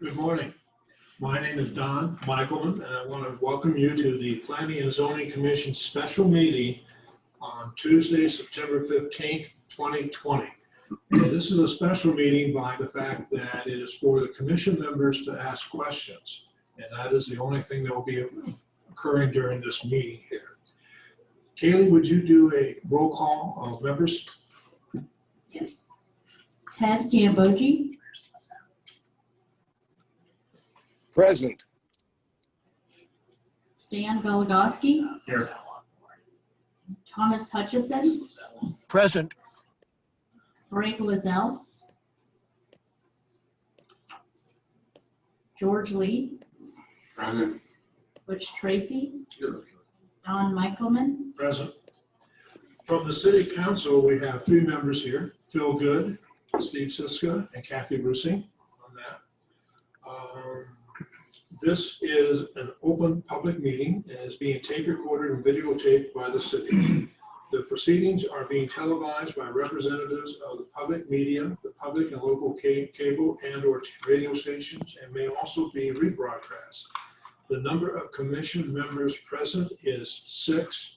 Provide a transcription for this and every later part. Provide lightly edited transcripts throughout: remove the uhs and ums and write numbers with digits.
Good morning. My name is Don Michaelman, and I want to welcome you to the Planning and Zoning Commission special meeting on Tuesday, September 15th, 2020. And this is a special meeting by the fact that it is for the commission members to ask questions. And that is the only thing that will be occurring during this meeting here. Kaylee, would you do a roll call of members? Yes. Ted Gambogi. Present. Stan Goligoski. Here. Thomas Hutchison. Present. Frank Lizelle. George Lee. Present. Butch Tracy. Don Michaelman. Present. From the City Council, we have 3 members here: Phil Good, Steve Siska, and Kathy Brucing on that. This is an open public meeting and is being tape recorded and videotaped by the city. The proceedings are being televised by representatives of the public media, the public and local cable and/or radio stations, and may also be rebroadcast. The number of commission members present is 6.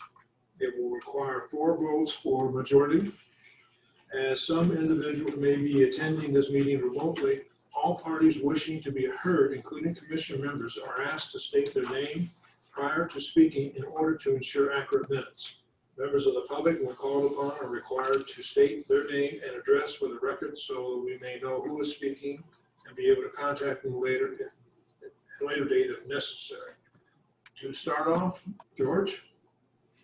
It will require 4 votes for majority. As some individuals may be attending this meeting remotely, all parties wishing to be heard, including commission members, are asked to state their name prior to speaking in order to ensure accurate minutes. Members of the public, when called upon, are required to state their name and address for the record so we may know who is speaking and be able to contact them later at a later date if necessary. To start off, George?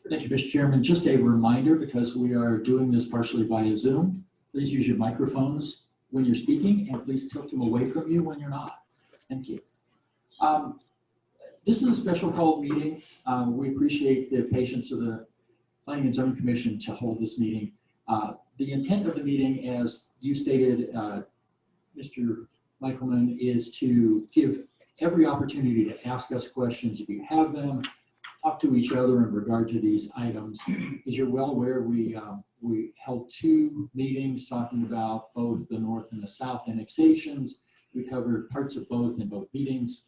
Thank you, Mr. Chairman. Just a reminder, because we are doing this partially via Zoom, please use your microphones when you're speaking, and please tilt them away from you when you're not. Thank you. This is a special call meeting. We appreciate the patience of the Planning and Zoning Commission to hold this meeting. The intent of the meeting, as you stated, Mr. Michaelman, is to give every opportunity to ask us questions if you have them, talk to each other in regard to these items. As you're well aware, we held 2 meetings talking about both the North and the South annexations. We covered parts of both in both meetings.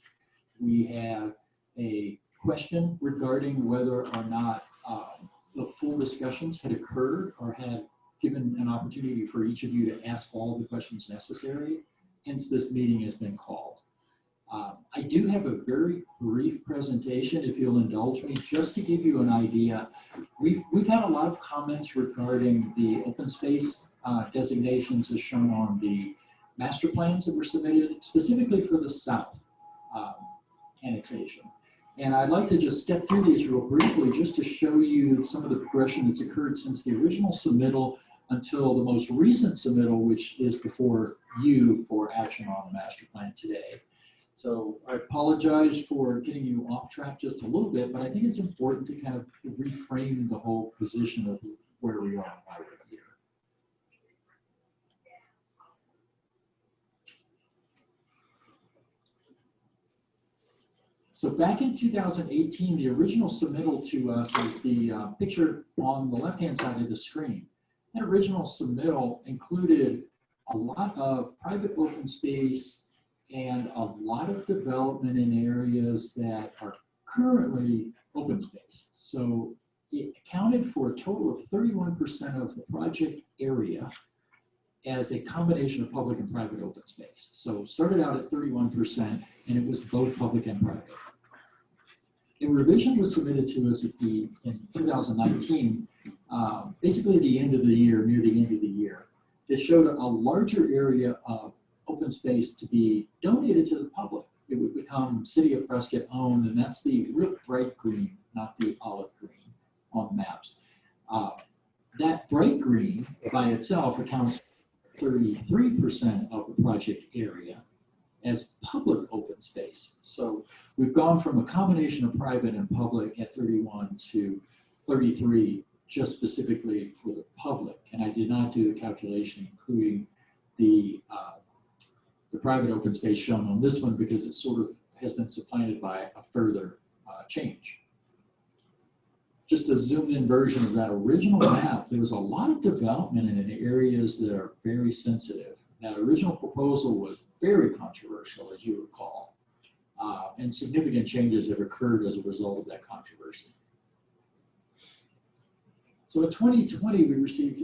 We have a question regarding whether or not the full discussions had occurred or had given an opportunity for each of you to ask all the questions necessary. Hence, this meeting has been called. I do have a very brief presentation, if you'll indulge me, just to give you an idea. We've had a lot of comments regarding the open space designations as shown on the master plans that were submitted, specifically for the South annexation. And I'd like to just step through these real briefly just to show you some of the progression that's occurred since the original submittal until the most recent submittal, which is before you for action on the master plan today. So I apologize for getting you off track just a little bit, but I think it's important to kind of reframe the whole position of where we are and why we're here. So back in 2018, the original submittal to us is the picture on the left-hand side of the screen. That original submittal included a lot of private open space and a lot of development in areas that are currently open space. So it accounted for a total of 31% of the project area as a combination of public and private open space. So started out at 31%, and it was both public and private. A revision was submitted to us in 2019, basically at the end of the year, near the end of the year, that showed a larger area of open space to be donated to the public. It would become City of Prescott owned, and that's the real bright green, not the olive green on maps. That bright green by itself accounts for 33% of the project area as public open space. So we've gone from a combination of private and public at 31 to 33, just specifically for the public. And I did not do the calculation including the private open space shown on this one because it sort of has been supplanted by a further change. Just a zoomed in version of that original map, there was a lot of development in areas that are very sensitive. That original proposal was very controversial, as you recall, and significant changes have occurred as a result of that controversy. So in 2020, we received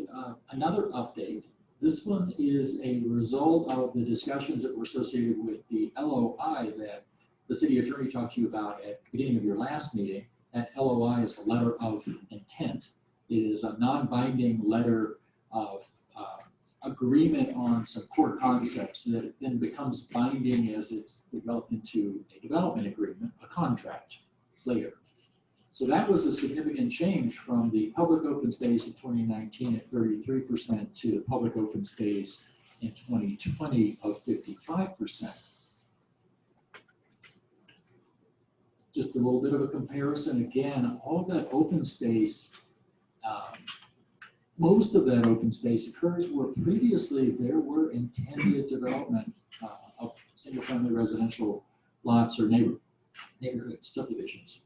another update. This one is a result of the discussions that were associated with the LOI that the city attorney talked to you about at the beginning of your last meeting. That LOI is a letter of intent. It is a non-binding letter of agreement on some core concepts that then becomes binding as it's developed into a development agreement, a contract later. So that was a significant change from the public open space in 2019 at 33% to the public open space in 2020 of 55%. Just a little bit of a comparison. Again, all of that open space, most of that open space occurs where previously there were intended development of single-family residential lots or neighborhood subdivisions.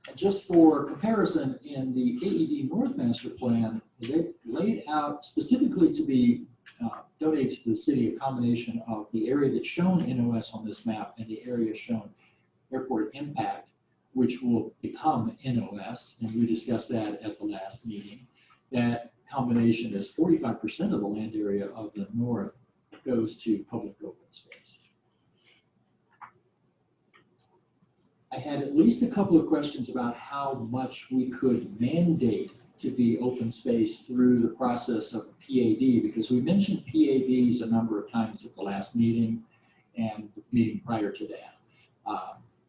And just for comparison, in the AED North Master Plan, they laid out specifically to be donated to the city a combination of the area that's shown NOS on this map and the area shown airport impact, which will become NOS, and we discussed that at the last meeting. That combination is 45% of the land area of the north goes to public open space. I had at least a couple of questions about how much we could mandate to be open space through the process of a PAD, because we mentioned PADs a number of times at the last meeting and the meeting prior to that.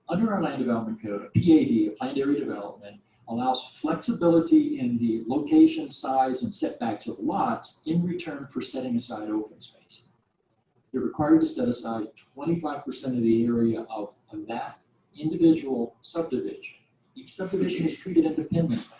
Under our land development code, a PAD, a planned area development, allows flexibility in the location, size, and setbacks of lots in return for setting aside open space. You're required to set aside 25% of the area of that individual subdivision. Each subdivision is treated independently.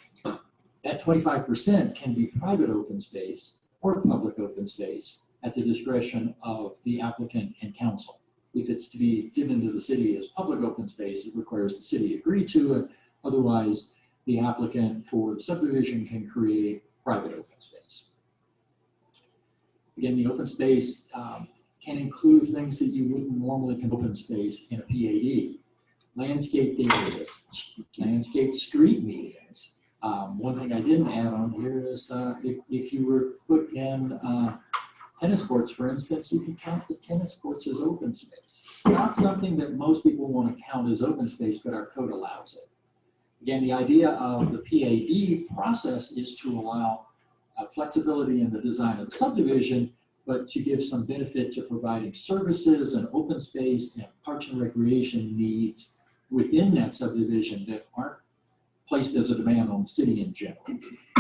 That 25% can be private open space or public open space at the discretion of the applicant and council. If it's to be given to the city as public open space, it requires the city agree to it. Otherwise, the applicant for the subdivision can create private open space. Again, the open space can include things that you wouldn't normally can open space in a PAD. Landscape areas, landscape street medians. One thing I didn't add on here is if you were to put in tennis courts, for instance, you can count the tennis courts as open space. Not something that most people want to count as open space, but our code allows it. Again, the idea of the PAD process is to allow flexibility in the design of the subdivision, but to give some benefit to providing services and open space and parks and recreation needs within that subdivision that aren't placed as a demand on the city in general.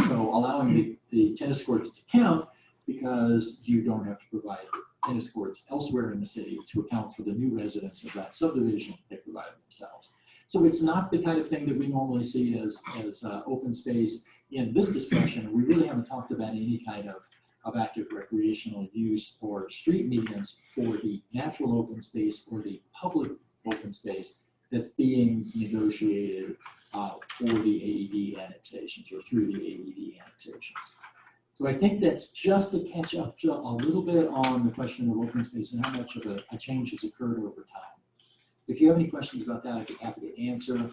So allowing the tennis courts to count because you don't have to provide tennis courts elsewhere in the city to account for the new residents of that subdivision they provide themselves. So it's not the kind of thing that we normally see as open space in this discussion. We really haven't talked about any kind of active recreational use or street medians for the natural open space or the public open space that's being negotiated for the AED annexations or through the AED annexations. So I think that's just to catch up a little bit on the question of open space and how much of a change has occurred over time. If you have any questions about that, I'd be happy to answer.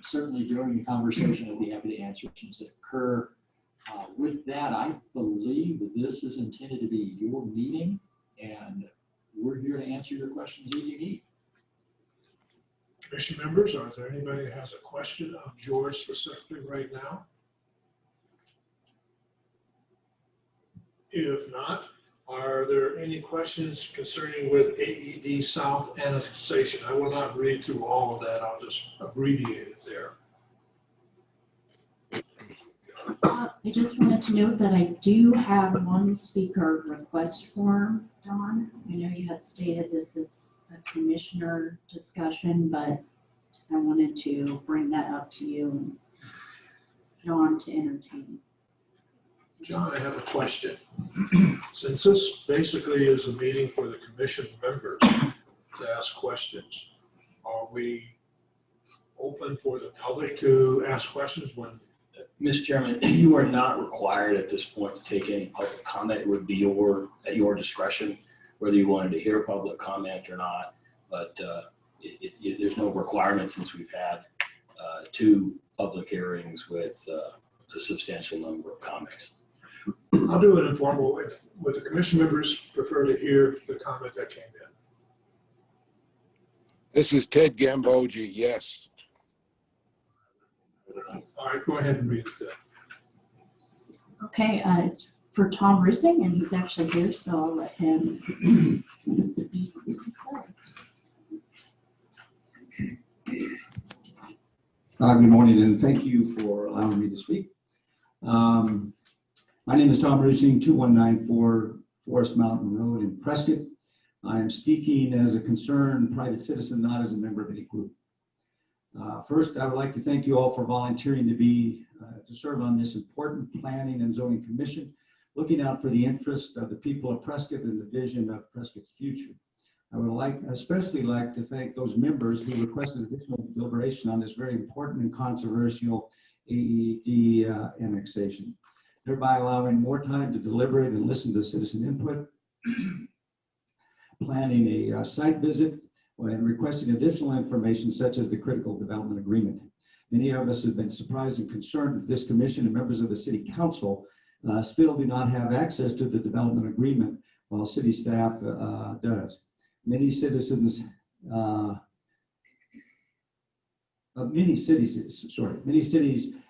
Certainly during the conversation, I'd be happy to answer questions that occur. With that, I believe that this is intended to be your meeting, and we're here to answer your questions that you need. Commission members, are there anybody that has a question of George specifically right now? If not, are there any questions concerning with AED South annexation? I will not read through all of that. I'll just abbreviate it there. I just wanted to note that I do have one speaker request form, Dawn. I know you had stated this is a commissioner discussion, but I wanted to bring that up to you and John to entertain. John, I have a question. Since this basically is a meeting for the commission members to ask questions, are we open for the public to ask questions when Mr. Chairman, you are not required at this point to take any public comment. It would be at your discretion whether you wanted to hear public comment or not. But there's no requirement since we've had 2 public hearings with a substantial number of comments. I'll do an informal. Would the commission members prefer to hear the comment that came in? This is Ted Gambogi, yes. All right, go ahead and read it. Okay, it's for Tom Rusing, and he's actually here, so I'll let him speak himself. Good morning, and thank you for allowing me to speak. My name is Tom Rusing, 2194 Forest Mountain Road in Prescott. I am speaking as a concerned private citizen, not as a member of any group. First, I would like to thank you all for volunteering to serve on this important planning and zoning commission, looking out for the interest of the people of Prescott and the vision of Prescott's future. I would especially like to thank those members who requested additional deliberation on this very important and controversial AED annexation, thereby allowing more time to deliberate and listen to citizen input, planning a site visit, and requesting additional information such as the critical development agreement. Many of us have been surprised and concerned that this commission and members of the city council still do not have access to the development agreement while city staff does. Many cities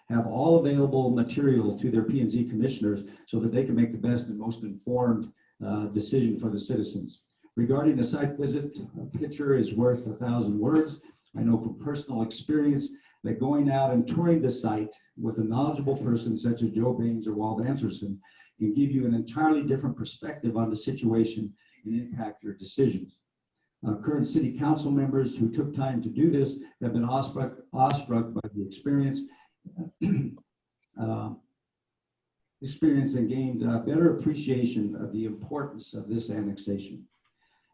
have all available material to their P&Z commissioners so that they can make the best and most informed decision for the citizens. Regarding a site visit, a picture is worth 1,000 words. I know from personal experience that going out and touring the site with a knowledgeable person such as Joe Baines or Walt Anderson can give you an entirely different perspective on the situation and impact your decisions. Current city council members who took time to do this have been awestruck by the experience and gained a better appreciation of the importance of this annexation.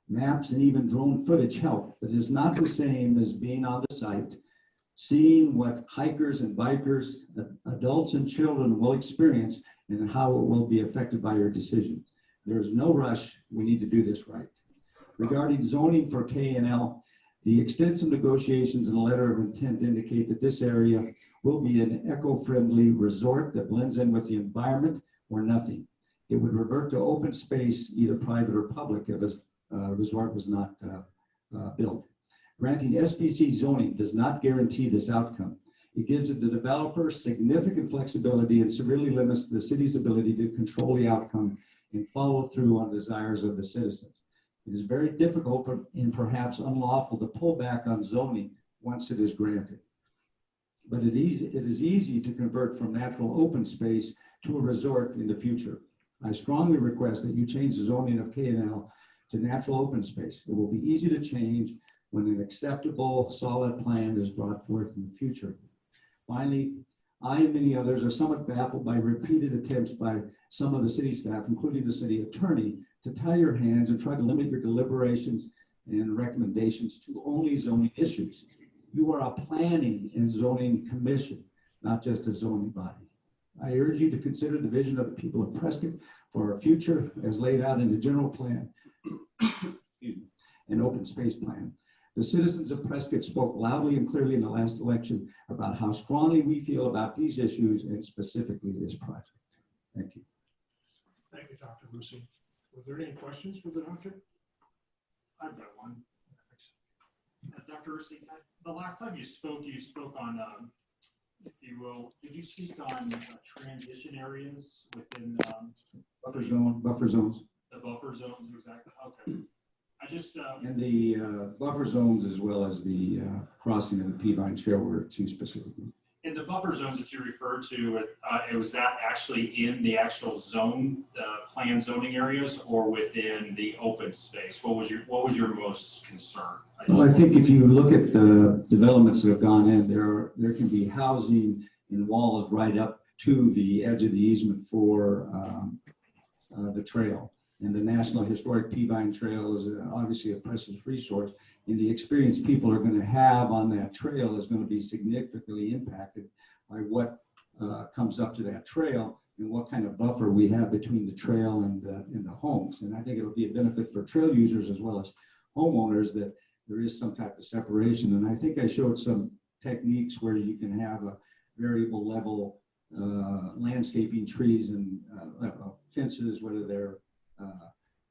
Maps and even drone footage help, but it is not the same as being on the site, seeing what hikers and bikers, adults and children will experience and how it will be affected by your decision. There is no rush. We need to do this right. Regarding zoning for K&L, the extensive negotiations and letter of intent indicate that this area will be an eco-friendly resort that blends in with the environment or nothing. It would revert to open space, either private or public, if a resort was not built. Granting SPC zoning does not guarantee this outcome. It gives the developer significant flexibility and severely limits the city's ability to control the outcome and follow through on desires of the citizens. It is very difficult and perhaps unlawful to pull back on zoning once it is granted. But it is easy to convert from natural open space to a resort in the future. I strongly request that you change the zoning of K&L to natural open space. It will be easy to change when an acceptable, solid plan is brought forth in the future. Finally, I and many others are somewhat baffled by repeated attempts by some of the city staff, including the city attorney, to tie your hands and try to limit your deliberations and recommendations to only zoning issues. You are a planning and zoning commission, not just a zoning body. I urge you to consider the vision of the people of Prescott for our future as laid out in the general plan and open space plan. The citizens of Prescott spoke loudly and clearly in the last election about how strongly we feel about these issues and specifically this project. Thank you. Thank you, Dr. Rusing. Were there any questions for the doctor? I've got one. Dr. Rusing, the last time you spoke on, if you will, did you speak on transition areas within Buffer zones. the buffer zones? Exactly. Okay. I just And the buffer zones as well as the crossing of the Peavine Trail were two specifically. in the buffer zones that you referred to, it was that actually in the actual zone, planned zoning areas, or within the open space? What was your most concern? Well, I think if you look at the developments that have gone in, there can be housing and walls right up to the edge of the easement for the trail. And the National Historic Peavine Trail is obviously a precious resource, and the experience people are going to have on that trail is going to be significantly impacted by what comes up to that trail and what kind of buffer we have between the trail and the homes. And I think it'll be a benefit for trail users as well as homeowners that there is some type of separation. And I think I showed some techniques where you can have a variable level landscaping, trees and fences, whether they're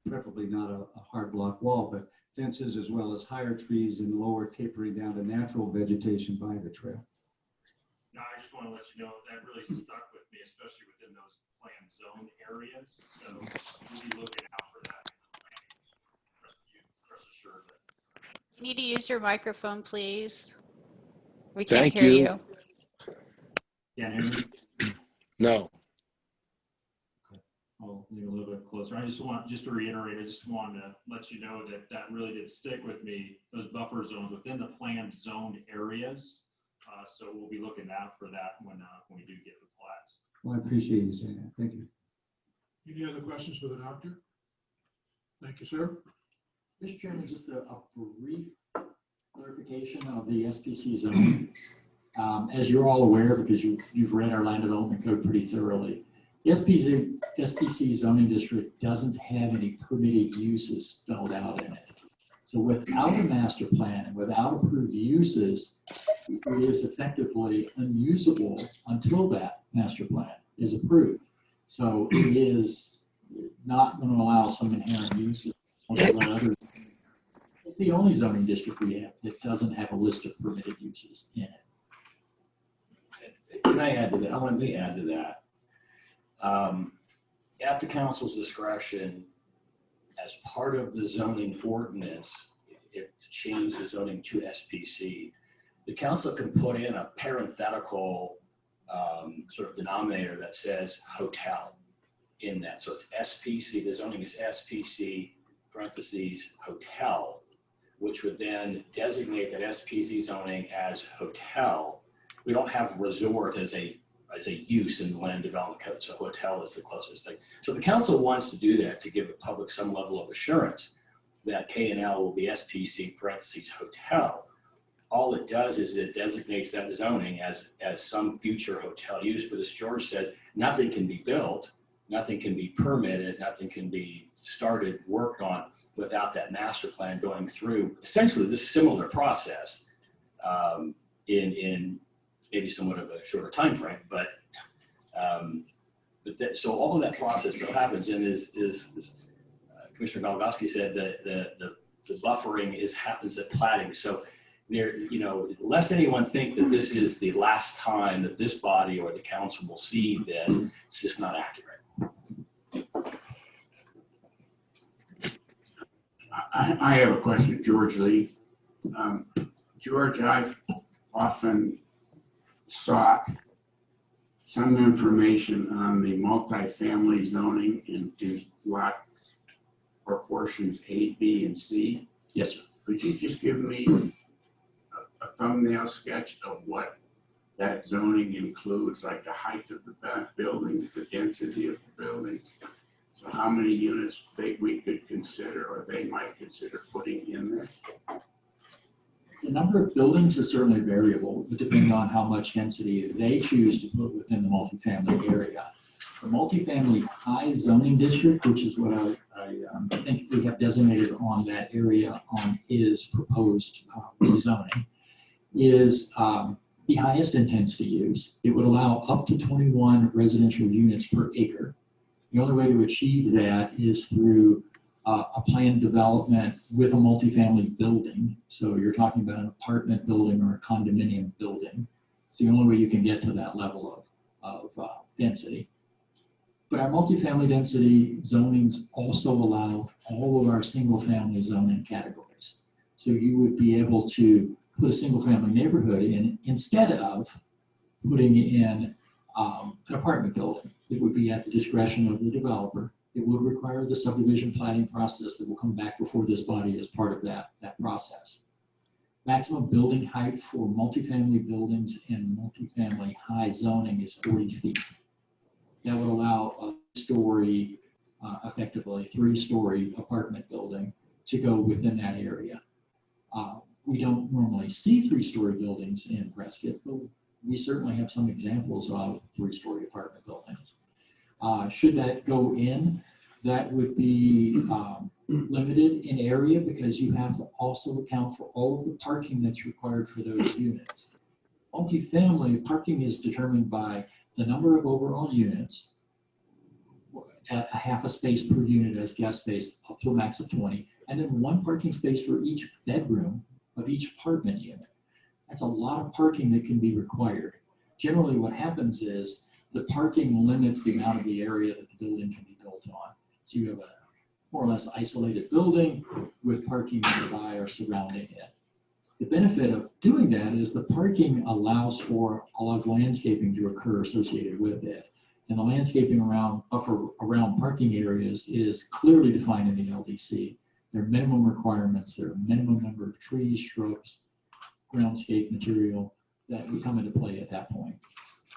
preferably not a hard block wall, but fences as well as higher trees and lower tapering down to natural vegetation by the trail. No, I just want to let you know that really stuck with me, especially within those planned zone areas. So we'll be looking out for that. Rest assured that. You need to use your microphone, please. We can't Thank hear you. you. Yeah, Henry, No. I'll lean a little bit closer. I just to reiterate, I just wanted to let you know that that really did stick with me, those buffer zones within the planned zoned areas. So we'll be looking out for that when we do get the plats. Well, I appreciate you saying that. Thank you. Any other questions for the doctor? Thank you, sir. Mr. Chairman, just a brief clarification of the SPC zone. As you're all aware, because you've read our land development code pretty thoroughly, the SPC zoning district doesn't have any permitted uses spelled out in it. So without a master plan and without approved uses, it is effectively unusable until that master plan is approved. So it is not going to allow some inherent uses. It's the only zoning district we have that doesn't have a list of permitted uses in it. Can I add to that? Let me add to that. At the council's discretion, as part of the zoning ordinance, if to change the zoning to SPC, the council can put in a parenthetical sort of denominator that says hotel in that. So it's SPC, the zoning is SPC parentheses hotel, which would then designate that SPC zoning as hotel. We don't have resort as a use in the land development code, so hotel is the closest thing. So if the council wants to do that to give the public some level of assurance that K&L will be SPC parentheses hotel, all it does is it designates that zoning as some future hotel use. But as George said, nothing can be built, nothing can be permitted, nothing can be started, worked on without that master plan going through essentially this similar process in maybe somewhat of a shorter time frame. But so all of that process still happens, and is Commissioner Galvowski said that the buffering happens at platting. So there, lest anyone think that this is the last time that this body or the council will see this, it's just not accurate. I have a question, George Lee. George, I've often sought some information on the multifamily zoning in lot proportions A, B, and C. Yes, sir. Could you just give me a thumbnail sketch of what that zoning includes, like the height of the buildings, the density of the buildings? So how many units we could consider, or they might consider putting in there? The number of buildings is certainly variable, depending on how much density they choose to put within the multifamily area. The multifamily high zoning district, which is what I think we have designated on that area on his proposed zoning, is the highest intensity use. It would allow up to 21 residential units per acre. The only way to achieve that is through a planned development with a multifamily building. So you're talking about an apartment building or a condominium building. It's the only way you can get to that level of density. But our multifamily density zonings also allow all of our single family zoning categories. So you would be able to put a single family neighborhood in instead of putting in an apartment building. It would be at the discretion of the developer. It would require the subdivision planning process that will come back before this body as part of that process. Maximum building height for multifamily buildings and multifamily high zoning is 40 feet. That would allow a story, effectively 3-story apartment building to go within that area. We don't normally see 3-story buildings in Prescott, but we certainly have some examples of 3-story apartment buildings. Should that go in, that would be limited in area because you have to also account for all of the parking that's required for those units. Multifamily parking is determined by the number of overall units, a half a space per unit as guest space up to a max of 20, and then 1 parking space for each bedroom of each apartment unit. That's a lot of parking that can be required. Generally what happens is the parking limits the amount of the area that the building can be built on. So you have a more or less isolated building with parking nearby or surrounding it. The benefit of doing that is the parking allows for a lot of landscaping to occur associated with it. And the landscaping around parking areas is clearly defined in the LDC. There are minimum requirements, there are minimum number of trees, shrubs, groundscape material that would come into play at that point.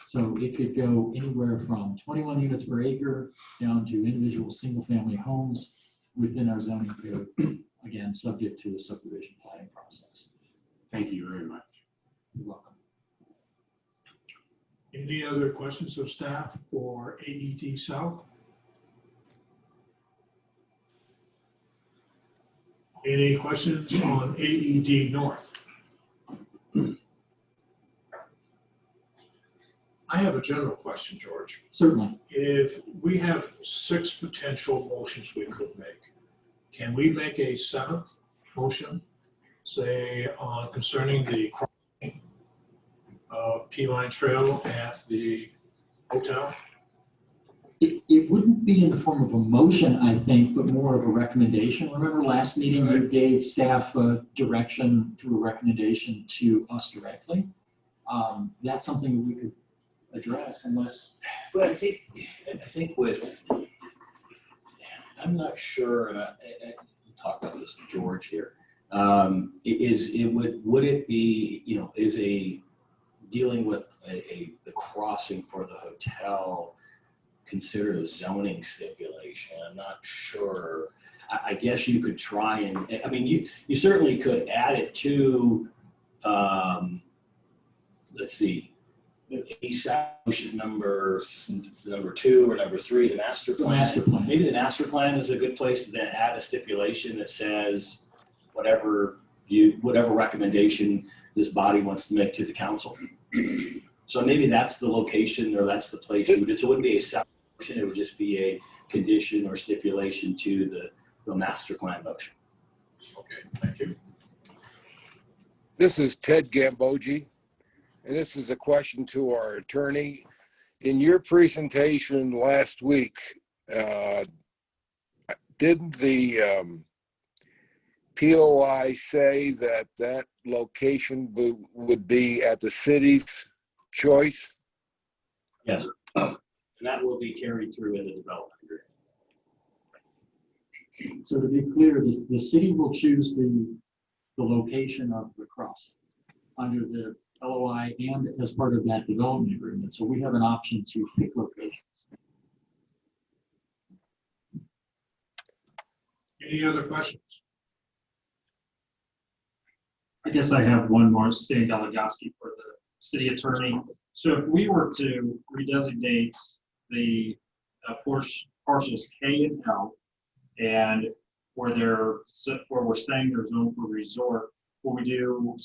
So it could go anywhere from 21 units per acre down to individual single-family homes within our zoning code, again, subject to the subdivision planning process. Thank you very much. You're welcome. Any other questions of staff for AED South? Any questions on AED North? I have a general question, George. Certainly. If we have 6 potential motions we could make, can we make a 7th motion, say, on concerning the crossing of Peavine Trail at the hotel? It wouldn't be in the form of a motion, I think, but more of a recommendation. Remember last meeting, you gave staff a direction through a recommendation to us directly. That's something that we could address unless. But I think with, I'm not sure, and I talk about this with George here. Would it be, you know, is a dealing with the crossing for the hotel considered a zoning stipulation? I'm not sure. I guess you could try and, I mean, you certainly could add it to, let's see, motion number 2 or number 3, the master plan. Master plan. Maybe the master plan is a good place to then add a stipulation that says whatever recommendation this body wants to make to the council. So maybe that's the location or that's the place you would, it wouldn't be a separate motion, it would just be a condition or stipulation to the master plan motion. Okay, thank you. This is Ted Gambogi, and this is a question to our attorney. In your presentation last week, didn't the POI say that location would be at the city's choice? Yes, and that will be carried through in the development agreement. So to be clear, the city will choose the location of the crossing under the LOI and as part of that development agreement. So we have an option to pick locations. Any other questions? I guess I have one more, Stan Galagowski for the city attorney. So if we were to redesignate the parcels K and L, and where we're saying there's zoned for resort, will we do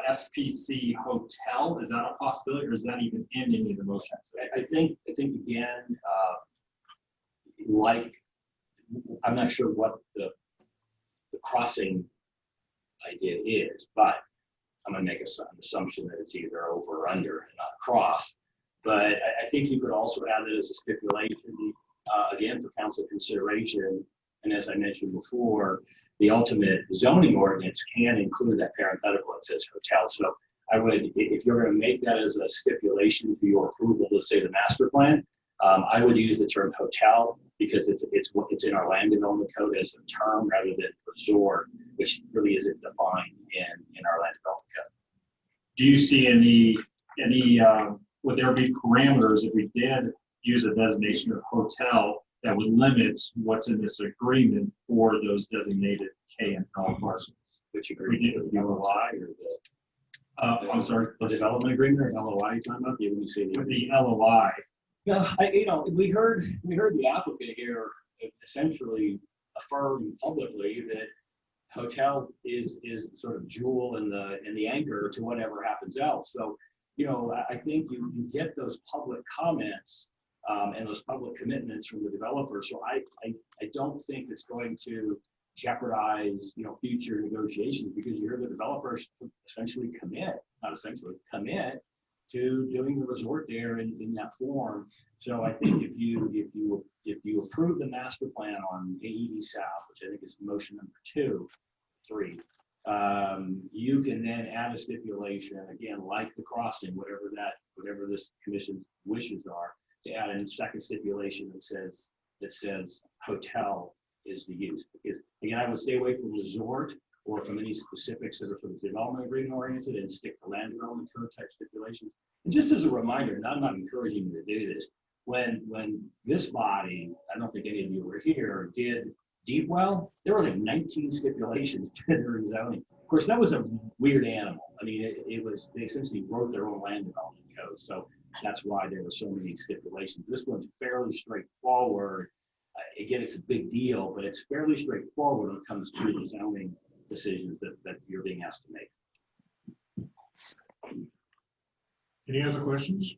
SPC hotel? Is that a possibility, or is that even in any of the motions? I think again, like, I'm not sure what the crossing idea is, but I'm going to make an assumption that it's either over or under and not cross. But I think you could also add it as a stipulation, again, for council consideration. And as I mentioned before, the ultimate zoning ordinance can include that parenthetical that says hotel. So I would, if you're going to make that as a stipulation for your approval, let's say the master plan, I would use the term hotel because it's in our land development code as a term rather than resort, which really isn't defined in our land development code. Do you see any would there be parameters if we did use a designation of hotel that would limit what's in this agreement for those designated K and L parcels? Which agreement, the LOI or I'm sorry, The development agreement or LOI you're talking about? You say with the LOI. Yeah, we heard the applicant here essentially affirm publicly that hotel is the sort of jewel and the anchor to whatever happens else. So, I think you get those public comments and those public commitments from the developer. So I don't think it's going to jeopardize, future negotiations, because you hear the developers essentially commit to doing the resort there in that form. So I think if you approve the master plan on AED South, which I think is motion number 3, you can then add a stipulation, again, like the crossing, whatever this commission wishes are, to add a second stipulation that says hotel is the use. Because again, I would stay away from resort or from any specifics that are sort of development agreement oriented, and stick to land development code type stipulations. And just as a reminder, and I'm not encouraging you to do this, when this body, I don't think any of you were here, did Deep Well, there were like 19 stipulations during zoning. Of course, that was a weird animal. I mean, they essentially wrote their own land development code. So that's why there were so many stipulations. This one's fairly straightforward. Again, it's a big deal, but it's fairly straightforward when it comes to the zoning decisions that you're being asked to make. Any other questions?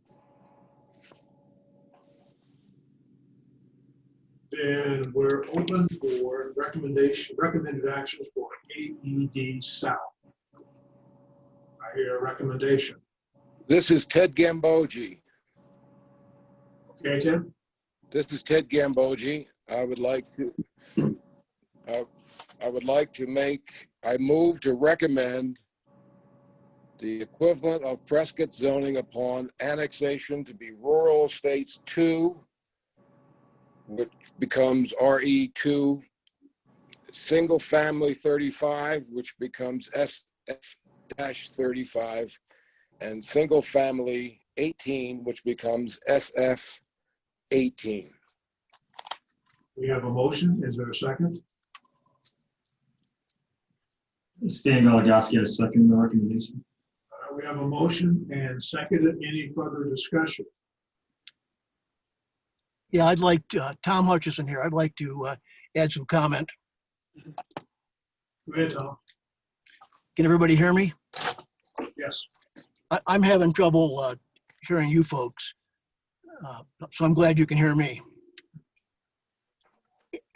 Then we're open for recommended actions for AED South. I hear a recommendation. This is Ted Gambogi. Okay, Tim? This is Ted Gambogi. I move to recommend the equivalent of Prescott zoning upon annexation to be Rural Estates 2, which becomes RE2, Single Family 35, which becomes SF-35, and Single Family 18, which becomes SF-18. We have a motion. Is there a second? Stan Galagowski has seconded the recommendation. We have a motion and seconded. Any further discussion? Yeah, I'd like to, Tom Hutchison here. I'd like to add some comment. Go ahead, Tom. Can everybody hear me? Yes. I'm having trouble hearing you folks, so I'm glad you can hear me.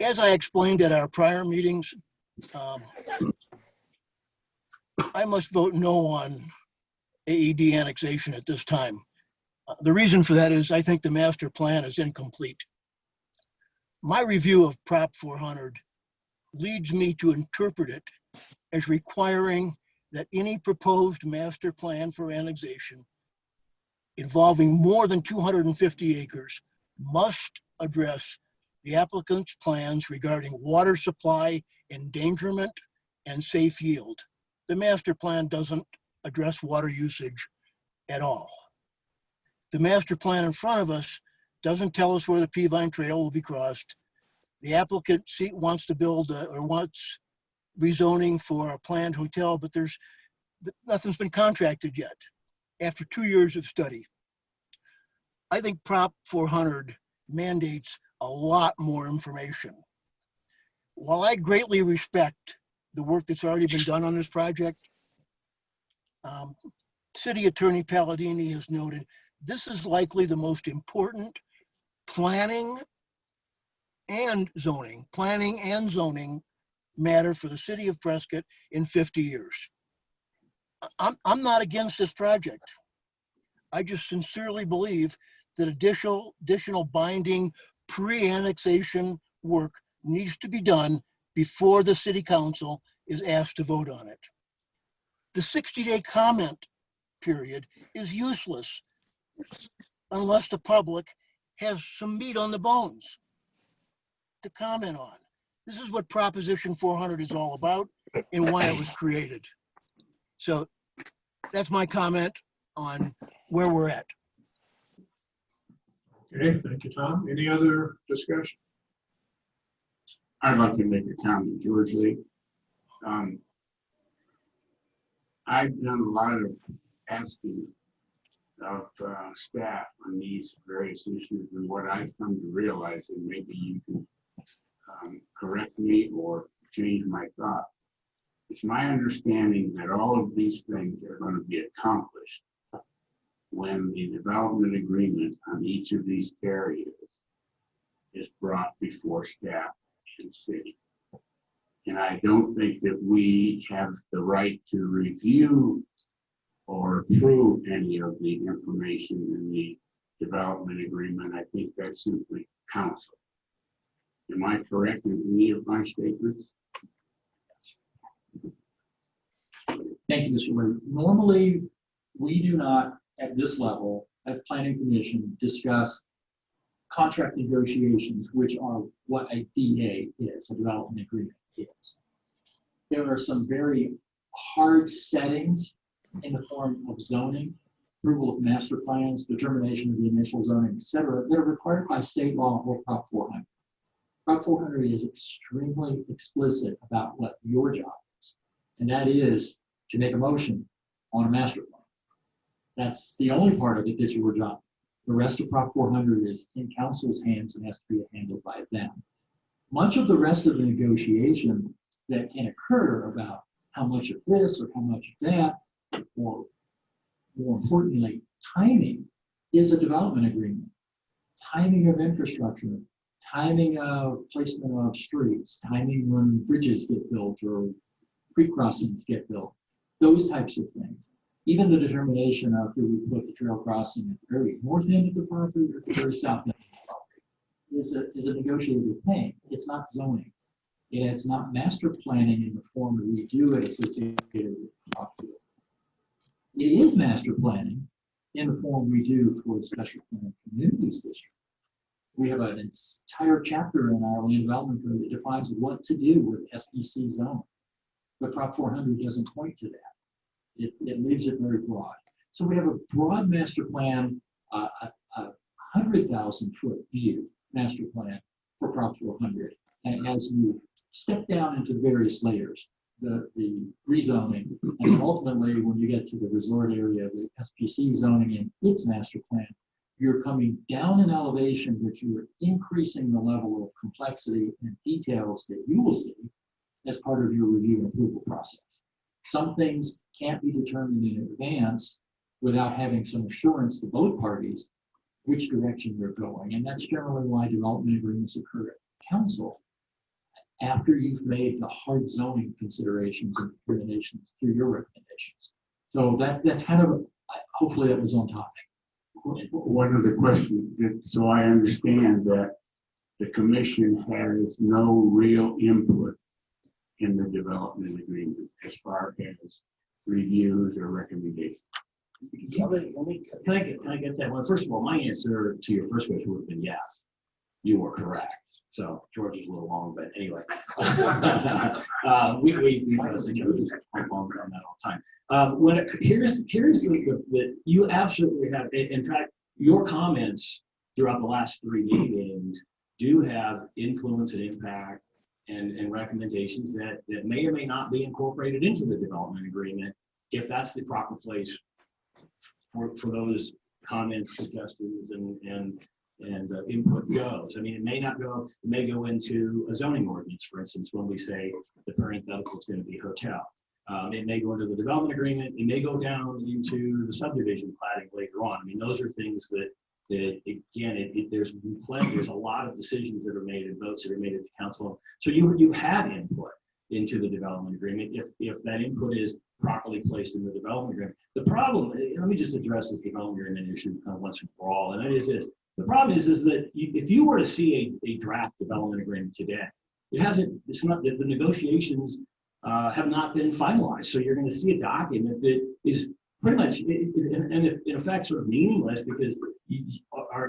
As I explained at our prior meetings, I must vote no on AED annexation at this time. The reason for that is I think the master plan is incomplete. My review of Prop 400 leads me to interpret it as requiring that any proposed master plan for annexation involving more than 250 acres must address the applicant's plans regarding water supply, endangerment, and safe yield. The master plan doesn't address water usage at all. The master plan in front of us doesn't tell us where the Peavine Trail will be crossed. The applicant wants to build or wants rezoning for a planned hotel, but nothing's been contracted yet after 2 years of study. I think Prop 400 mandates a lot more information. While I greatly respect the work that's already been done on this project, City Attorney Palladini has noted this is likely the most important planning and zoning matter for the city of Prescott in 50 years. I'm not against this project. I just sincerely believe that additional binding pre-annexation work needs to be done before the city council is asked to vote on it. The 60-day comment period is useless unless the public has some meat on the bones to comment on. This is what Proposition 400 is all about and why it was created. So that's my comment on where we're at. Okay, thank you, Tom. Any other discussion? I'd like to make a comment, George Lee. I've done a lot of asking of staff on these various issues, and what I've come to realize, and maybe you can correct me or change my thought. It's my understanding that all of these things are going to be accomplished when the development agreement on each of these areas is brought before staff and city. And I don't think that we have the right to review or approve any of the information in the development agreement. I think that's simply council. Am I correct in any of my statements? Thank you, Mr. Wade. Normally, we do not, at this level, at Planning Commission, discuss contract negotiations, which are what a DA is, a development agreement is. There are some very hard settings in the form of zoning, approval of master plans, determination of the initial zoning, et cetera, that are required by state law or Prop 400. Prop 400 is extremely explicit about what your job is, and that is to make a motion on a master plan. That's the only part of it that's your job. The rest of Prop 400 is in council's hands and has to be handled by them. Much of the rest of the negotiation that can occur about how much of this or how much of that, or more importantly, timing, is a development agreement. Timing of infrastructure, timing of placement of streets, timing when bridges get built or creek crossings get built, those types of things. Even the determination of who we put the trail crossing at the very north end of the property or the very south end of the property is a negotiated thing. It's not zoning. It's not master planning in the form that we do it associated with property. It is master planning in the form we do for the special plan communities district. We have an entire chapter in our land development code that defines what to do with SPC zone. But Prop 400 doesn't point to that. It leaves it very broad. So we have a broad master plan, a 100,000 foot view master plan for Prop 400. And as you step down into various layers, the rezoning, and then ultimately when you get to the resort area, the SPC zoning in its master plan, you're coming down in elevation, but you're increasing the level of complexity and details that you will see as part of your review and approval process. Some things can't be determined in advance without having some assurance to both parties which direction they're going. And that's generally why development agreements occur at council after you've made the hard zoning considerations and determinations through your recommendations. So that's kind of, hopefully that was on topic. One of the questions, so I understand that the commission has no real input in the development agreement as far as reviews or recommendations. Yeah, can I get that one? First of all, my answer to your first question would have been yes, you were correct. So George is a little long, but anyway, we on that all the time. Here's the you absolutely have. In fact, your comments throughout the last 3 meetings do have influence and impact and recommendations that may or may not be incorporated into the development agreement if that's the proper place for those comments, suggestions, and input goes. I mean, it may not go, it may go into a zoning ordinance, for instance, when we say the parenthetical is going to be hotel. It may go into the development agreement. It may go down into the subdivision planning later on. I mean, those are things that again, there's a lot of decisions that are made and votes that are made at the council. So you have input into the development agreement if that input is properly placed in the development agreement. The problem, let me just address this development agreement issue once and for all, and that is this. The problem is that if you were to see a draft development agreement today, it's not, the negotiations have not been finalized. So you're going to see a document that is pretty much, in effect, sort of meaningless, because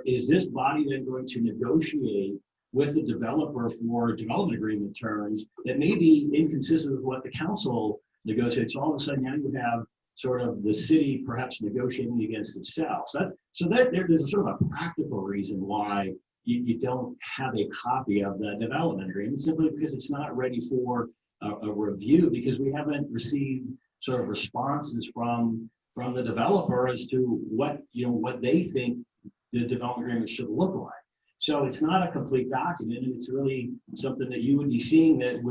is this body then going to negotiate with the developer for development agreement terms that may be inconsistent with what the council negotiates? So all of a sudden now you have sort of the city perhaps negotiating against itself. So there's a sort of a practical reason why you don't have a copy of the development agreement, simply because it's not ready for a review, because we haven't received sort of responses from the developer as to what they think the development agreement should look like. So it's not a complete document, and it's really something that you would be seeing it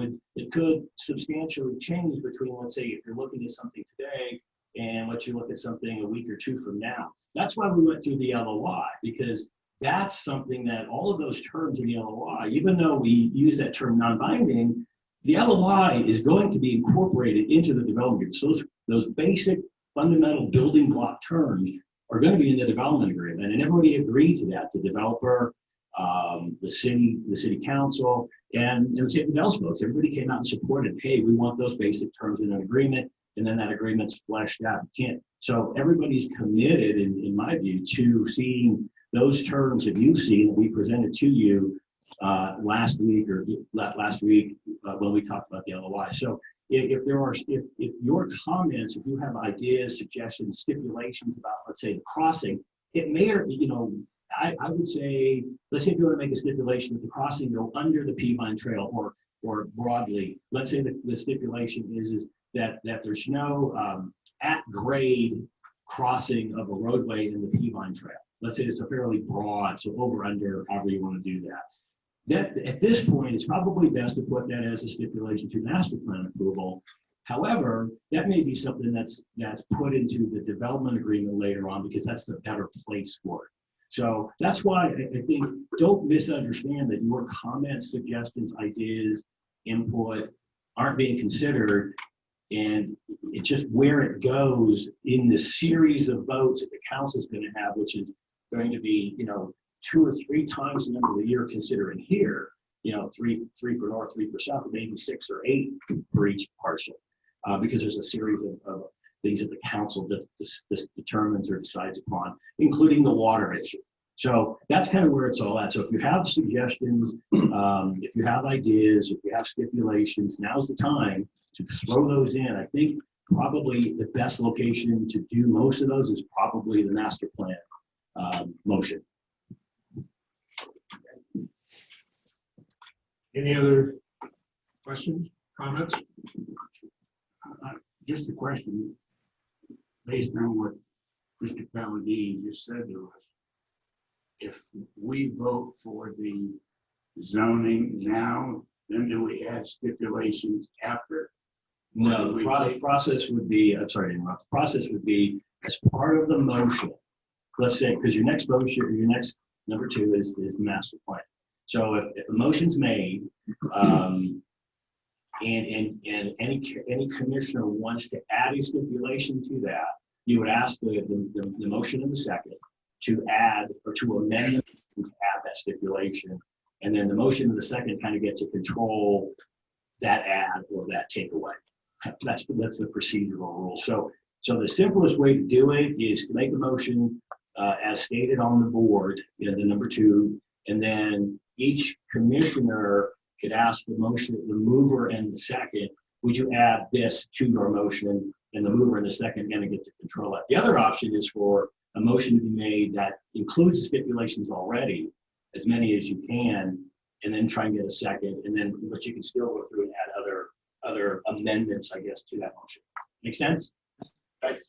could substantially change between, let's say, if you're looking at something today and let you look at something a week or two from now. That's why we went through the LOI, because that's something that all of those terms in the LOI, even though we use that term non-binding, the LOI is going to be incorporated into the development agreement. So those basic fundamental building block terms are going to be in the development agreement, and everybody agreed to that. The developer, the city council, and the city development folks. Everybody came out and supported. Hey, we want those basic terms in an agreement, and then that agreement's fleshed out. So everybody's committed, in my view, to seeing those terms that you've seen that we presented to you last week when we talked about the LOI. So if your comments, if you have ideas, suggestions, stipulations about, let's say, the crossing, it may, or I would say, let's say if you want to make a stipulation that the crossing go under the Peavine Trail, or broadly, let's say the stipulation is that there's no at grade crossing of a roadway in the Peavine Trail. Let's say it's a fairly broad, so over, under, however you want to do that. That at this point, it's probably best to put that as a stipulation to master plan approval. However, that may be something that's put into the development agreement later on, because that's the better place for it. So that's why I think, don't misunderstand that your comments, suggestions, ideas, input aren't being considered, and it's just where it goes in the series of votes that the council is going to have, which is going to be 2 or 3 times the number of the year considering here, 3 for north, 3 for south, maybe 6 or 8 for each parcel, because there's a series of things that the council determines or decides upon, including the water issue. So that's kind of where it's all at. So if you have suggestions, if you have ideas, if you have stipulations, now's the time to throw those in. I think probably the best location to do most of those is probably the master plan motion. Any other questions, comments? Just a question, based on what Mr. Palladine just said to us. If we vote for the zoning now, then do we add stipulations after? No, the process would be, I'm sorry to interrupt, the process would be as part of the motion. Let's say, because your next motion, your next number 2 is the master plan. So if a motion's made, and any commissioner wants to add a stipulation to that, you would ask the motion in the second to add or to amend it to add that stipulation, and then the motion in the second kind of get to control that add or that takeaway. That's the procedural rule. So the simplest way to do it is to make a motion as stated on the board, the number 2, and then each commissioner could ask the mover and the second, would you add this to your motion? And the mover and the second going to get to control it. The other option is for a motion to be made that includes the stipulations already, as many as you can, and then try and get a second, and then, but you can still go through and add other amendments, I guess, to that motion. Make sense? Right.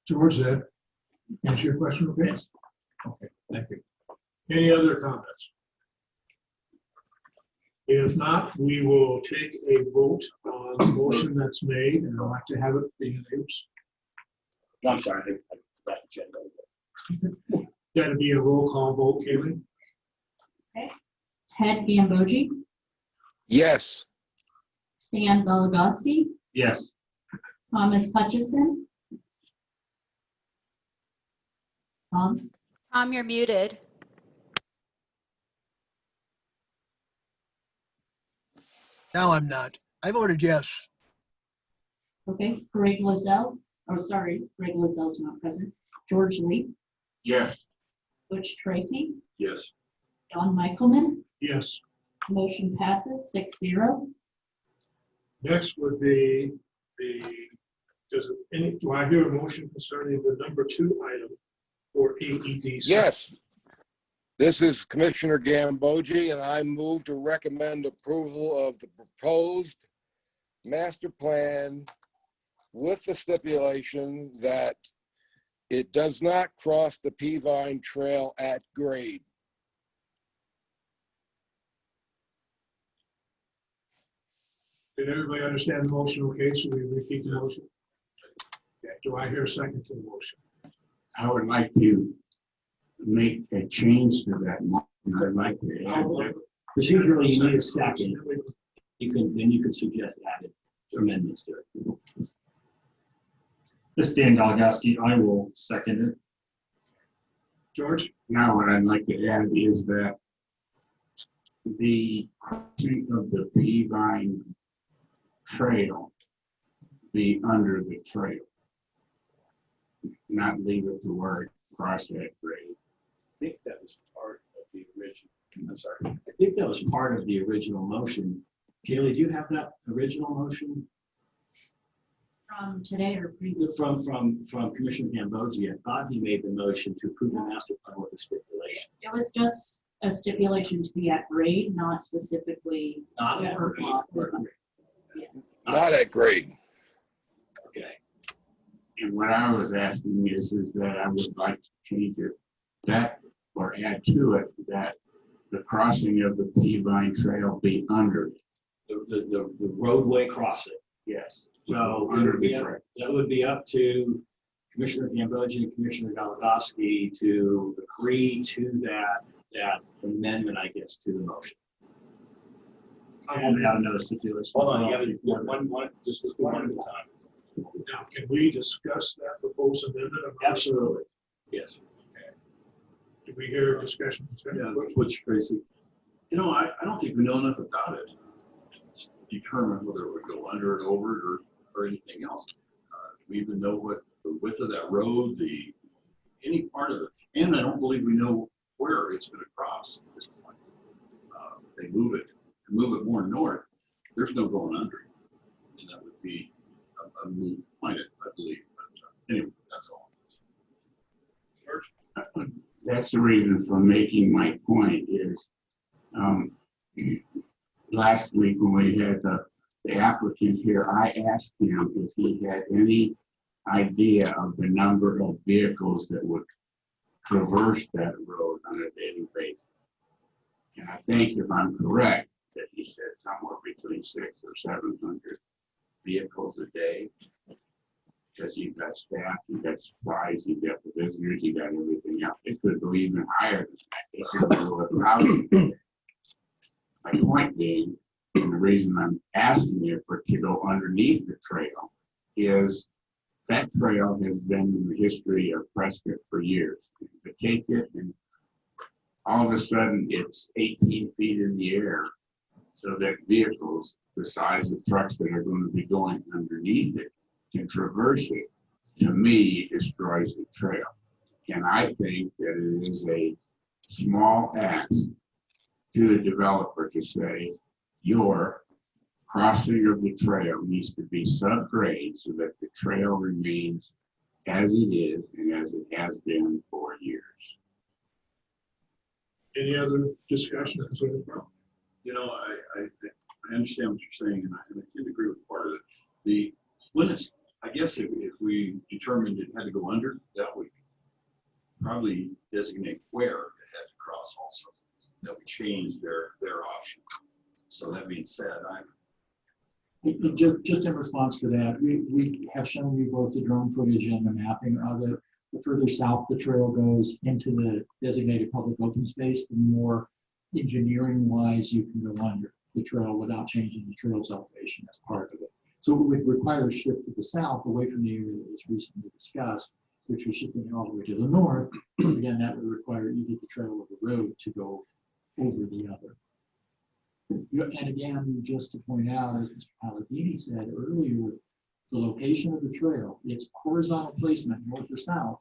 George, that answer your question? Okay. Yes. Okay, thank you. Any other comments? If not, we will take a vote on the motion that's made, and I'd like to have it be names. I'm sorry, I forgot to check. That'd be a roll call vote, Kaylee. Okay. Ted Gambogi, Yes. Stan Galagowski, Yes. Thomas Hutchison. Tom, Tom, you're muted. Now I'm not. I voted yes. okay, Greg Lozelle, Greg Lozelle's not present. George Lee, Yes. Butch Tracy, Yes. Don Michaelman. Yes. Motion passes 6-0. Next would be do I hear a motion concerning the number 2 item for AED? Yes. This is Commissioner Gambogi, and I move to recommend approval of the proposed master plan with the stipulation that it does not cross the Peavine Trail at grade. Did everybody understand the motion? Okay, so we repeat the motion. Okay, do I hear a second to the motion? I would like to make a change to that motion. I'd like to add that. Procedurally, you need a second. Then you could suggest added amendments to it. This is Dan Galagowski. I will second it. George? Now, what I'd like to add is that the crossing of the Peavine Trail be under the trail, not leave it to where it cross that grade. I think that was part of the original. I'm sorry. I think that was part of the original motion. Kaylee, do you have that original motion From today or previous? from Commissioner Gambogi? I thought he made the motion to approve the master plan with a stipulation. It was just a stipulation to be at grade, not specifically. Not at grade. Yes. Not at grade. Okay. And what I was asking is that I would like to change it, that, or add to it, that the crossing of the Peavine Trail be under it. The roadway crossing. Yes. So Under the trail. that would be up to Commissioner Gambogi and Commissioner Galagowski to agree to that amendment, I guess, to the motion. I will add another stipulation. Hold on, you have one, just one at a time. Now, can we discuss that proposed amendment? Absolutely. Yes. Did we hear discussion? Yeah, which Tracy, I don't think we know enough about it to determine whether it would go under it, over it, or anything else. Do we even know what the width of that road, any part of it? And I don't believe we know where it's going to cross at this point. They move it more north, there's no going under it. And that would be a moot point, I believe. But anyway, that's all. That's the reason for making my point is, last week when we had the applicant here, I asked him if he had any idea of the number of vehicles that would traverse that road on a daily basis. And I think if I'm correct, that he said somewhere between 600 or 700 vehicles a day. Because you've got staff, you've got supplies, you've got the visitors, you've got everything else. It could go even higher than that. It could go 1,000. My point being, and the reason I'm asking you to go underneath the trail is that trail has been in the history of Prescott for years. To take it and all of a sudden it's 18 feet in the air so that vehicles the size of trucks that are going to be going underneath it can traverse it, to me, destroys the trail. And I think that it is a small ask to the developer to say, your crossing of the trail needs to be subgrade so that the trail remains as it is and as it has been for years. Any other discussion? I understand what you're saying, and I can agree with part of it. I guess if we determined it had to go under, that would probably designate where it had to cross also. That would change their option. So that being said, Just in response to that, we have shown you both the drone footage and the mapping of it. The further south the trail goes into the designated public open space, the more engineering-wise you can go under the trail without changing the trail's elevation as part of it. So it would require a shift to the south away from the area that was recently discussed, which was shifting it all the way to the north. Again, that would require either the trail or the road to go over the other. And again, just to point out, as Mr. Palladini said earlier, the location of the trail, its horizontal placement, north or south,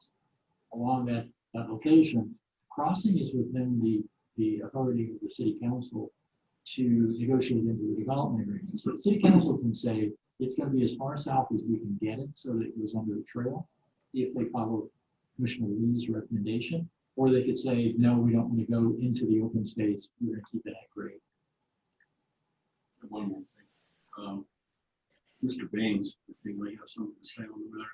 along that location, crossing is within the authority of the city council to negotiate into the development agreement. So the city council can say, it's going to be as far south as we can get it so that it goes under the trail, if they follow Commissioner Lee's recommendation, or they could say, no, we don't want to go into the open space, we're going to keep it at grade. one more thing. Mr. Baines, if you might have something to say on the matter.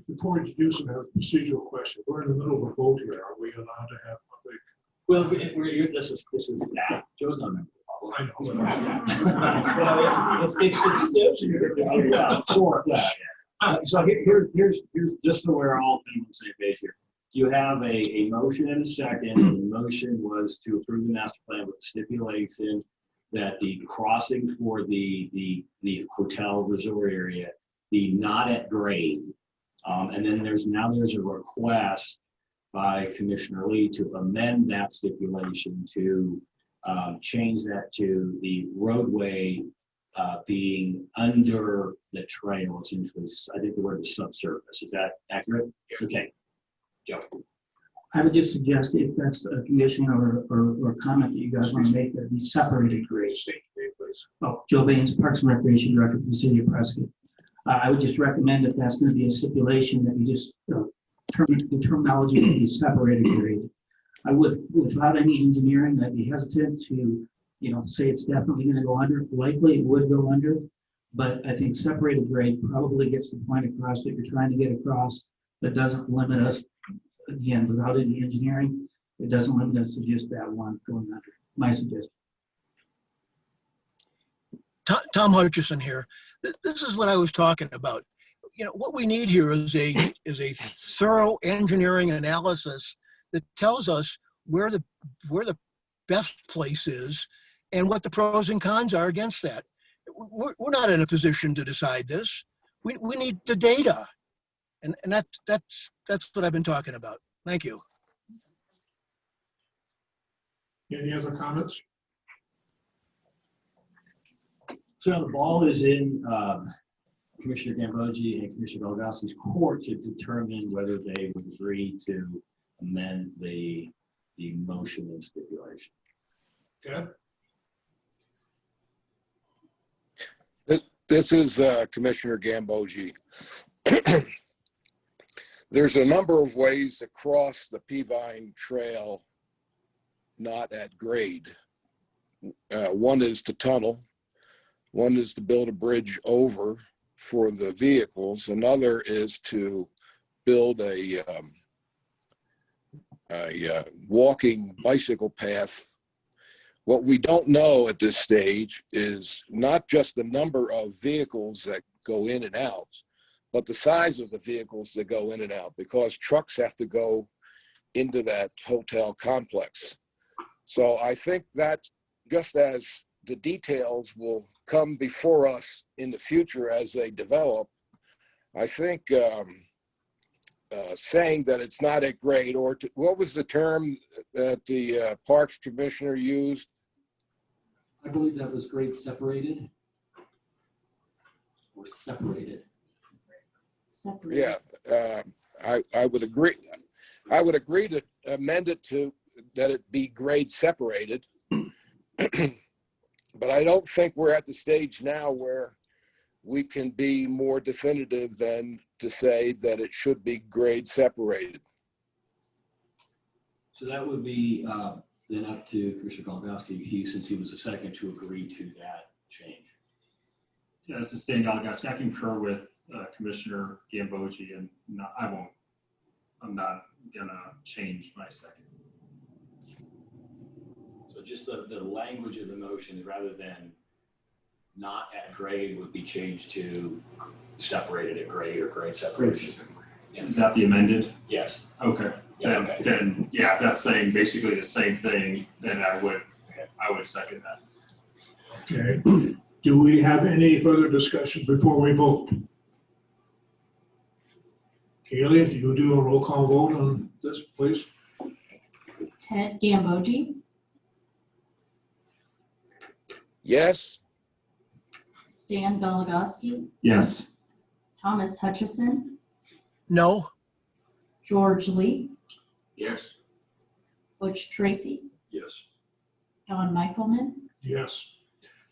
Before we do some procedural questions, we're in the middle of a vote here. Are we allowed to have public? Well, we're here, this is that, Joe's not a member of I know. the public. Yeah, sure, yeah. So here's, just so we're all on the same page here. You have a motion and a second, and the motion was to approve the master plan with the stipulation that the crossing for the hotel resort area be not at grade. And then there's a request by Commissioner Lee to amend that stipulation to change that to the roadway being under the trail, essentially. I think the word is subsurface. Is that accurate? Okay. Joe. I would just suggest if that's a condition or comment that you guys want to make, that be separated grades. Oh, Joe Baines, Parks and Recreation Director for the City of Prescott. I would just recommend if that's going to be a stipulation that you just the terminology would be separated grade. I would, without any engineering, I'd be hesitant to, say it's definitely going to go under. Likely it would go under, but I think separated grade probably gets the point across that you're trying to get across. That doesn't limit us, again, without any engineering, it doesn't limit us to just that one going under. My suggestion. Tom Hutchison here. This is what I was talking about. What we need here is a thorough engineering analysis that tells us where the best place is and what the pros and cons are against that. We're not in a position to decide this. We need the data, and that's what I've been talking about. Thank you. Any other comments? So the ball is in Commissioner Gambogi and Commissioner Golgowski's court to determine whether they would agree to amend the motion and stipulation. Ted? This is Commissioner Gambogi. There's a number of ways to cross the Peavine Trail not at grade. One is to tunnel. One is to build a bridge over for the vehicles. Another is to build a walking bicycle path. What we don't know at this stage is not just the number of vehicles that go in and out, but the size of the vehicles that go in and out, because trucks have to go into that hotel complex. So I think that just as the details will come before us in the future as they develop, I think saying that it's not at grade, or what was the term that the Parks Commissioner used? I believe that was grade separated or separated. Separated. Yeah, I would agree. I would agree to amend it to that it be grade separated. But I don't think we're at the stage now where we can be more definitive than to say that it should be grade separated. So that would be then up to Commissioner Golgowski, since he was the second to agree to that change. Yeah, this is Stan Galagowski. I concur with Commissioner Gambogi, and I'm not gonna change my second. So just the language of the motion, rather than not at grade, would be changed to separated at grade or grade separation. Is that the amended? Yes. Okay. Yeah, Then yeah, if that's saying basically the same thing, then I would second that. Okay. Do we have any further discussion before we vote? Kaylee, if you do a roll call vote on this, please. Ted Gambogi, Yes? Stan Galagowski, Yes. Thomas Hutchison, No. George Lee, Yes. Butch Tracy, Yes. Don Michaelman. Yes.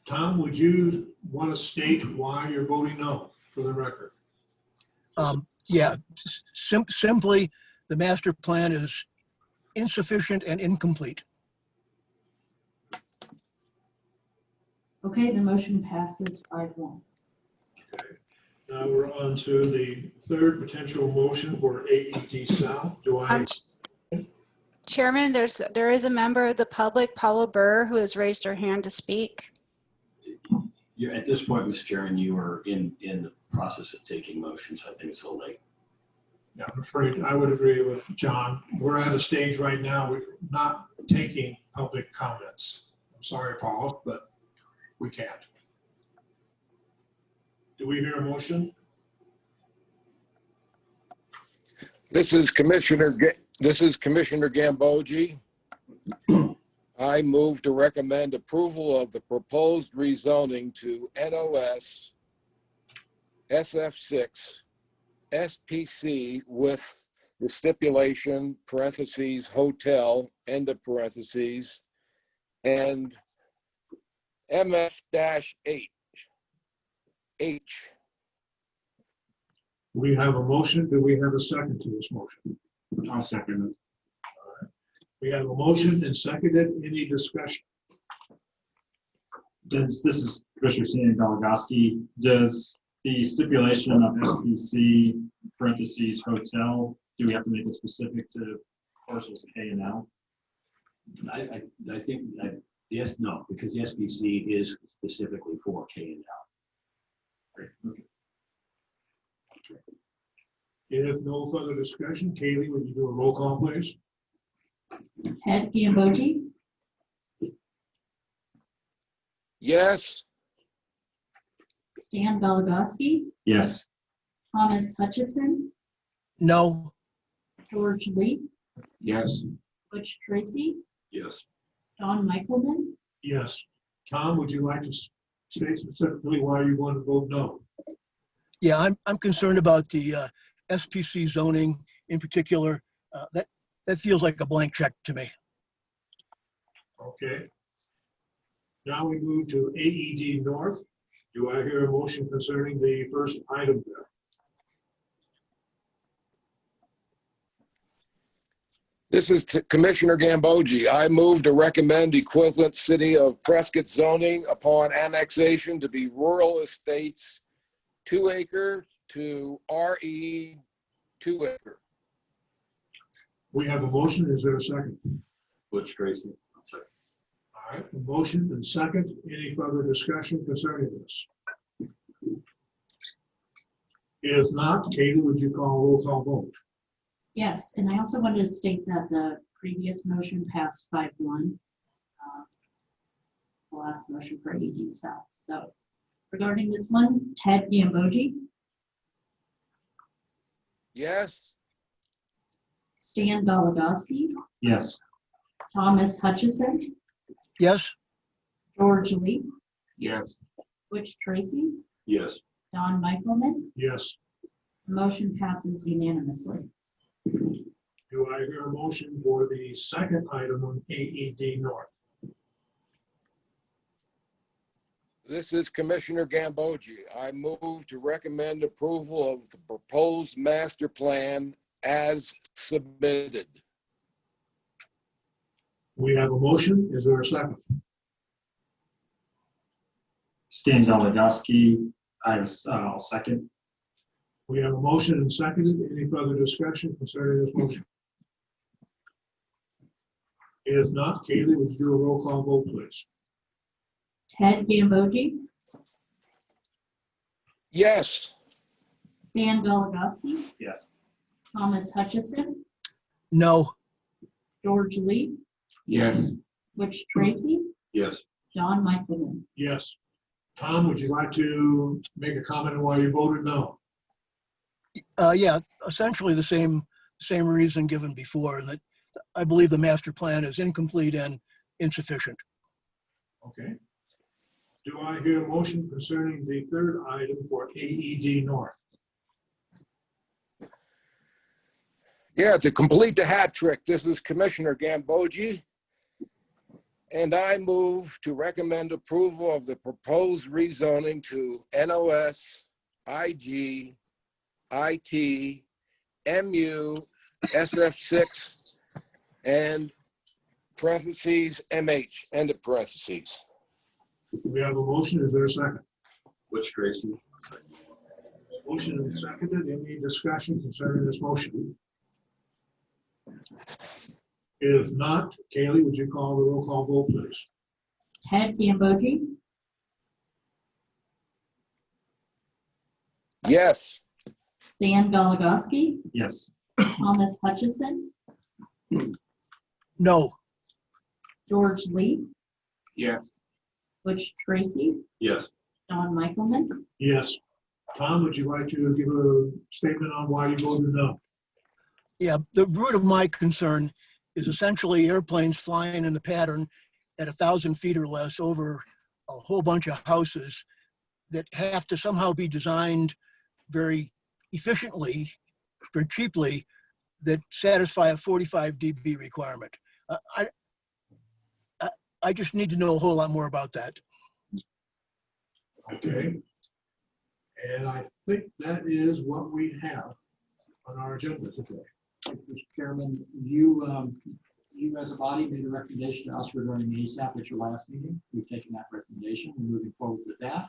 Tom, would you want to state why you're voting no for the record? Yeah, simply the master plan is insufficient and incomplete. Okay, the motion passes 5-1. Now we're on to the third potential motion for AED South. Do I? Chairman, there is a member of the public, Paula Burr, who has raised her hand to speak. At this point, Mr. Chairman, you are in the process of taking motions. So I think it's a little late. Yeah, I'm afraid I would agree with John. We're at a stage right now, we're not taking public comments. I'm sorry, Paula, but we can't. Do we hear a motion? This is Commissioner Gambogi. I move to recommend approval of the proposed rezoning to NOS SF6 SPC with the stipulation, parentheses, hotel, end of parentheses, and MS-H. We have a motion. Do we have a second to this motion? I'll second it. We have a motion and seconded. Any discussion? This is Commissioner Senior Galagowski. Does the stipulation of SPC parentheses hotel, do we have to make it specific to parcels K and L? I think yes, no, because the SBC is specifically for K and L. If no further discussion, Kaylee, would you do a roll call, please? Ted Gambogi, Yes. Stan Galagowski, Yes. Thomas Hutchison, No. George Lee, Yes. Butch Tracy, Yes. Don Michaelman, Yes. Tom, would you like to state specifically why you want to vote no? Yeah, I'm concerned about the SPC zoning in particular. That feels like a blank check to me. Okay. Now we move to AED North. Do I hear a motion concerning the first item there? This is Commissioner Gambogi. I move to recommend equivalent City of Prescott zoning upon annexation to be rural estates 2 acre to RE 2 acre. We have a motion. Is there a second? Butch Tracy. I'll second. All right, a motion and second. Any further discussion concerning this? If not, Katie, would you call roll call vote? yes, and I also wanted to state that the previous motion passed 5-1. The last motion for AED South. So regarding this one, Ted Gambogi, Yes. Stan Galagowski, Yes. Thomas Hutchison, Yes? George Lee, Yes. Butch Tracy, Yes. Don Michaelman. Yes. The motion passes unanimously. Do I hear a motion for the second item on AED North? This is Commissioner Gambogi. I move to recommend approval of the proposed master plan as submitted. We have a motion. Is there a second? Stan Galagowski, I'll second. We have a motion and seconded. Any further discussion concerning this motion? If not, Kaylee, would you do a roll call vote, please? Ted Gambogi, Yes. Stan Galagowski, Yes. Thomas Hutchison, No. George Lee, Yes. Butch Tracy, Yes. Don Michaelman. Yes. Tom, would you like to make a comment on why you voted no? Yeah, essentially the same reason given before, that I believe the master plan is incomplete and insufficient. Okay. Do I hear a motion concerning the third item for AED North? Yeah, to complete the hat trick, this is Commissioner Gambogi. And I move to recommend approval of the proposed rezoning to NOS, IG, IT, MU, SF6, and parentheses, MH, end of parentheses. We have a motion. Is there a second? Butch Tracy. Motion and seconded. Any discussion concerning this motion? If not, Kaylee, would you call the roll call vote, please? Ted Gambogi, Yes. Dan Galagowski, Yes. Thomas Hutchison, No. George Lee, Yes. Butch Tracy, Yes. Don Michaelman. Yes. Tom, would you like to give a statement on why you voted no? Yeah, the root of my concern is essentially airplanes flying in the pattern at 1,000 feet or less over a whole bunch of houses that have to somehow be designed very efficiently, very cheaply, that satisfy a 45 dB requirement. I just need to know a whole lot more about that. Okay. And I think that is what we have on our agenda today. Mr. Chairman, you as a body made a recommendation to us regarding ASAP at your last meeting. We've taken that recommendation. We're moving forward with that.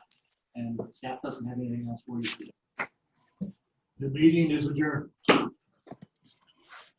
And staff doesn't have anything else for you today. The meeting is adjourned.